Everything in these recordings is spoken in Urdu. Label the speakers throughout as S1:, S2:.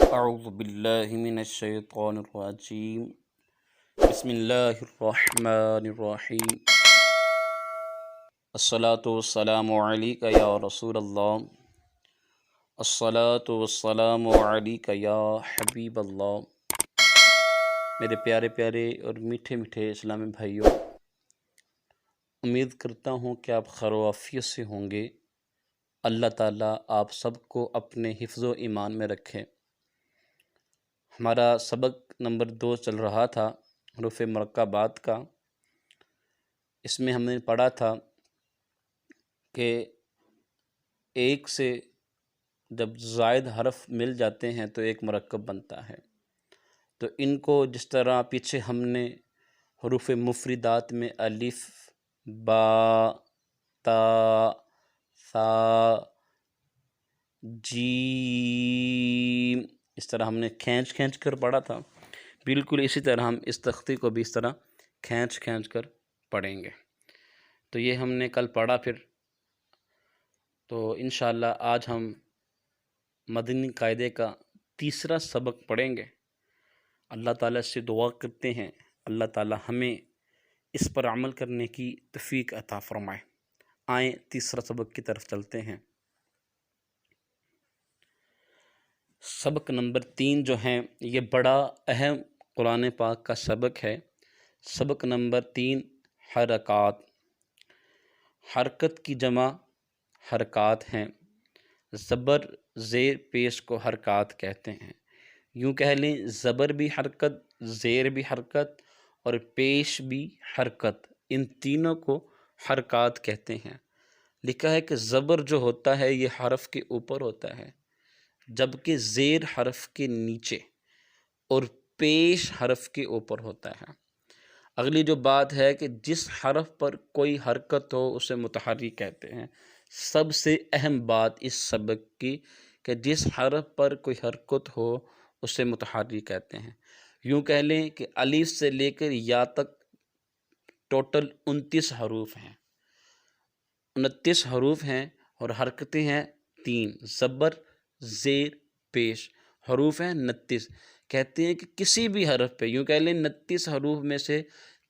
S1: اعوذ باللہ من الشیطان الرجیم بسم اللہ الرحمن الرحیم الصلاۃ والسلام علیک یا رسول اللہ، الصلاۃ والسلام علیک یا حبیب اللہ۔ میرے پیارے پیارے اور میٹھے میٹھے اسلامی بھائیوں، امید کرتا ہوں کہ آپ خیر و عافیت سے ہوں گے۔ اللہ تعالیٰ آپ سب کو اپنے حفظ و ایمان میں رکھے۔ ہمارا سبق نمبر 2 چل رہا تھا حروف مرکبات کا۔ اس میں ہم نے پڑھا تھا کہ ایک سے جب زائد حرف مل جاتے ہیں تو ایک مرکب بنتا ہے۔ تو ان کو جس طرح پیچھے ہم نے حروف مفردات میں الف، با، تا، ثا، جیم، اس طرح ہم نے کھینچ کھینچ کر پڑھا تھا، بالکل اسی طرح ہم اس تختی کو بھی اس طرح کھینچ کھینچ کر پڑھیں گے۔ تو یہ ہم نے کل پڑھا۔ پھر تو انشاءاللہ آج ہم مدنی قاعدے کا تیسرا سبق پڑھیں گے۔ اللہ تعالیٰ سے دعا کرتے ہیں اللہ تعالیٰ ہمیں اس پر عمل کرنے کی توفیق عطا فرمائے۔ آئیں تیسرا سبق کی طرف چلتے ہیں۔ سبق نمبر 3 جو ہیں یہ بڑا اہم قرآن پاک کا سبق ہے۔ سبق نمبر 3 حرکات۔ حرکت کی جمع حرکات ہیں۔ زبر زیر پیش کو حرکات کہتے ہیں۔ یوں کہہ لیں زبر بھی حرکت، زیر بھی حرکت اور پیش بھی حرکت، ان تینوں کو حرکات کہتے ہیں۔ لکھا ہے کہ زبر جو ہوتا ہے یہ حرف کے اوپر ہوتا ہے، جبکہ زیر حرف کے نیچے اور پیش حرف کے اوپر ہوتا ہے۔ اگلی جو بات ہے کہ جس حرف پر کوئی حرکت ہو اسے متحرک کہتے ہیں۔ سب سے اہم بات اس سبق کی کہ جس حرف پر کوئی حرکت ہو اسے متحرک کہتے ہیں۔ یوں کہہ لیں کہ الف سے لے کر یا تک ٹوٹل 29 حروف ہیں، 29 حروف ہیں اور حرکتیں ہیں 3، زبر زیر پیش، حروف ہیں 29۔ کہتے ہیں کہ کسی بھی حرف پہ، یوں کہہ لیں 29 حروف میں سے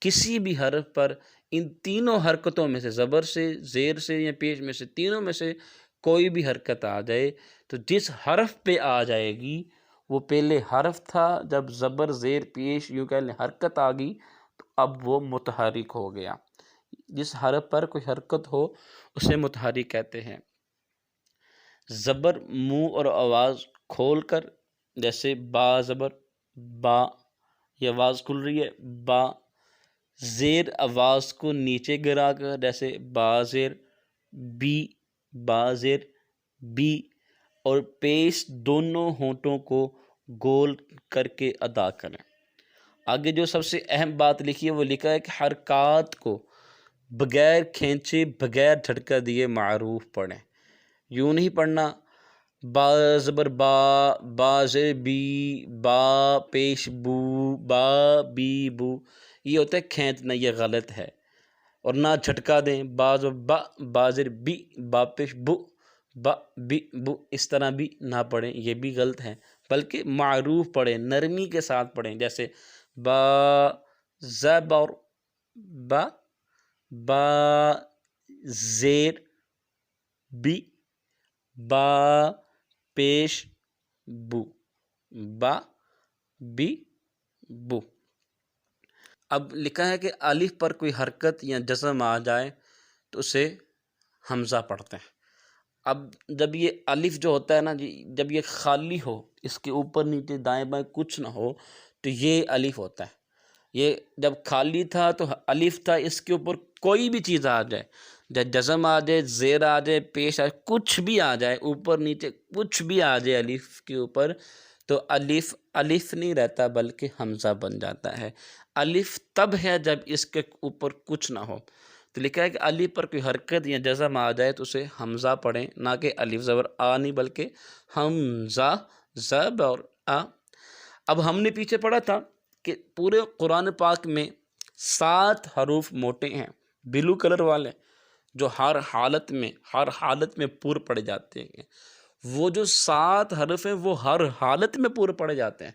S1: کسی بھی حرف پر ان تینوں حرکتوں میں سے، زبر سے، زیر سے یا پیش میں سے، تینوں میں سے کوئی بھی حرکت آ جائے تو جس حرف پہ آ جائے گی وہ پہلے حرف تھا، جب زبر زیر پیش یوں کہہ لیں حرکت آ گئی تو اب وہ متحرک ہو گیا۔ جس حرف پر کوئی حرکت ہو اسے متحرک کہتے ہیں۔ زبر منہ اور آواز کھول کر، جیسے با زبر با، یہ آواز کھل رہی ہے با۔ زیر آواز کو نیچے گرا کر، جیسے با زیر بی، با زیر بی، اور پیش دونوں ہونٹوں کو گول کر کے ادا کریں۔ آگے جو سب سے اہم بات لکھی ہے وہ لکھا ہے کہ حرکات کو بغیر کھینچے، بغیر جھٹکا دیے معروف پڑھیں۔ یوں نہیں پڑھنا با زبر با، با زیر بی، با پیش بو، با بی بو، یہ ہوتا ہے کھینچنا، یہ غلط ہے۔ اور نہ جھٹکا دیں، با زبر با، با زیر بی، با پیش بو، با بی بو، اس طرح بھی نہ پڑھیں، یہ بھی غلط ہے، بلکہ معروف پڑھیں، نرمی کے ساتھ پڑھیں۔ جیسے با زبر با، با زیر بی، با پیش بو، با بی بو۔ اب لکھا ہے کہ الف پر کوئی حرکت یا جزم آ جائے تو اسے حمزہ پڑھتے ہیں۔ اب جب یہ الف جو ہوتا ہے نا جی، جب یہ خالی ہو، اس کے اوپر نیچے دائیں بائیں کچھ نہ ہو تو یہ الف ہوتا ہے۔ یہ جب خالی تھا تو الف تھا، اس کے اوپر کوئی بھی چیز آ جائے، جزم آ جائے، زیر آ جائے، پیش آ جائے، کچھ بھی آ جائے، اوپر نیچے کچھ بھی آ جائے الف کے اوپر، تو الف الف نہیں رہتا بلکہ حمزہ بن جاتا ہے۔ الف تب ہے جب اس کے اوپر کچھ نہ ہو۔ تو لکھا ہے کہ الف پر کوئی حرکت یا جزم آ جائے تو اسے حمزہ پڑھیں، نہ کہ الف زبر آ نہیں بلکہ حمزہ زبر آ۔ اب ہم نے پیچھے پڑھا تھا کہ پورے قرآن پاک میں 7 حروف موٹے ہیں، بلو کلر والے، جو ہر حالت میں پور پڑے جاتے ہیں۔ وہ جو 7 حرف ہیں وہ ہر حالت میں پورے پڑھے جاتے ہیں،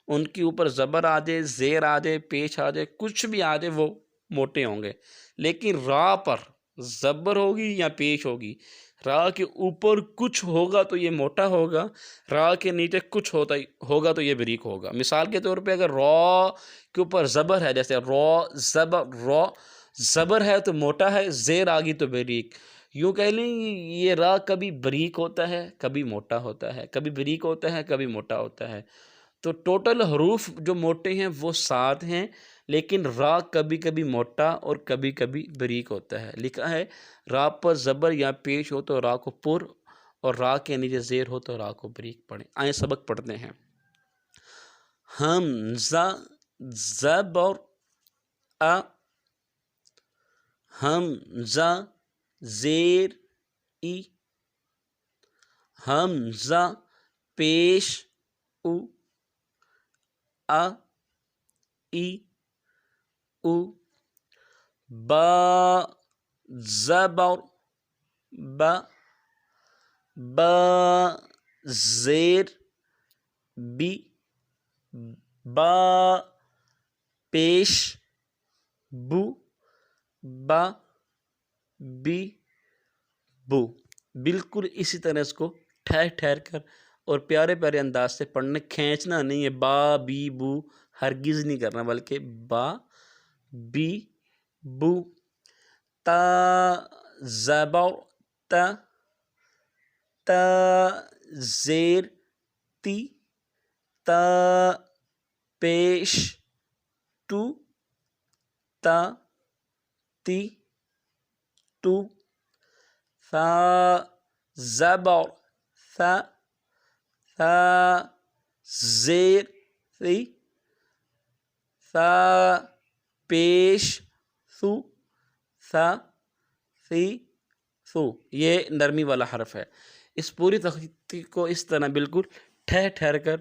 S1: ان کے اوپر زبر آ جائے، زیر آ جائے، پیش آ جائے، کچھ بھی آ جائے وہ موٹے ہوں گے، لیکن را پر زبر ہوگی یا پیش ہوگی، را کے اوپر کچھ ہوگا تو یہ موٹا ہوگا، را کے نیچے کچھ ہوگا تو یہ بریک ہوگا۔ مثال کے طور پہ اگر را کے اوپر زبر ہے، جیسے را زبر ہے تو موٹا ہے، زیر آگی تو بریک، یوں کہہ لیں یہ را کبھی بریک ہوتا ہے، کبھی موٹا ہوتا ہے، کبھی بریک ہوتا ہے، کبھی موٹا ہوتا ہے۔ تو ٹوٹل حروف جو موٹے ہیں وہ 7 ہیں، لیکن را کبھی کبھی موٹا اور کبھی کبھی بریک ہوتا ہے۔ لکھا ہے را پر زبر یا پیش ہو تو را کو پر، اور را کے نیچے زیر ہو تو را کو بریک پڑھیں۔ آئیں سبق پڑھتے ہیں۔ حمزہ زبر ا، حمزہ زیر ای، حمزہ پیش او، ا ای او، با زبر با، با زیر بی، با پیش بو، با بی بو۔ بالکل اسی طرح اس کو ٹھہر ٹھہر کر اور پیارے پیارے انداز سے پڑھنے، کھینچنا نہیں ہے، با بی بو ہرگز نہیں کرنا، بلکہ با بی بو۔ تا زبر تا، تا زیر تی، تا پیش تو، تا تی تو۔ ثا زبر ثا، ثا زیر ثی، ثا پیش ثو، ثا ثی ثو۔ یہ نرمی والا حرف ہے۔ اس پوری تختی کو اس طرح بالکل ٹھہر ٹھہر کر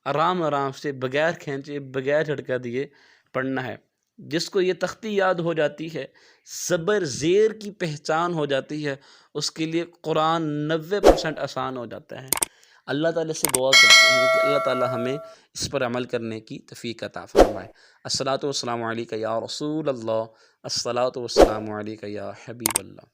S1: آرام آرام سے بغیر کھینچے، بغیر جھٹکا دیے پڑھنا ہے۔ جس کو یہ تختی یاد ہو جاتی ہے، زبر زیر کی پہچان ہو جاتی ہے، اس کے لیے قرآن 90% آسان ہو جاتا ہے۔ اللہ تعالیٰ سے دعا کرتے ہیں کہ اللہ تعالیٰ ہمیں اس پر عمل کرنے کی توفیق عطا فرمائے۔ الصلاۃ والسلام علیک یا رسول اللہ، الصلاۃ والسلام علیک یا حبیب اللہ۔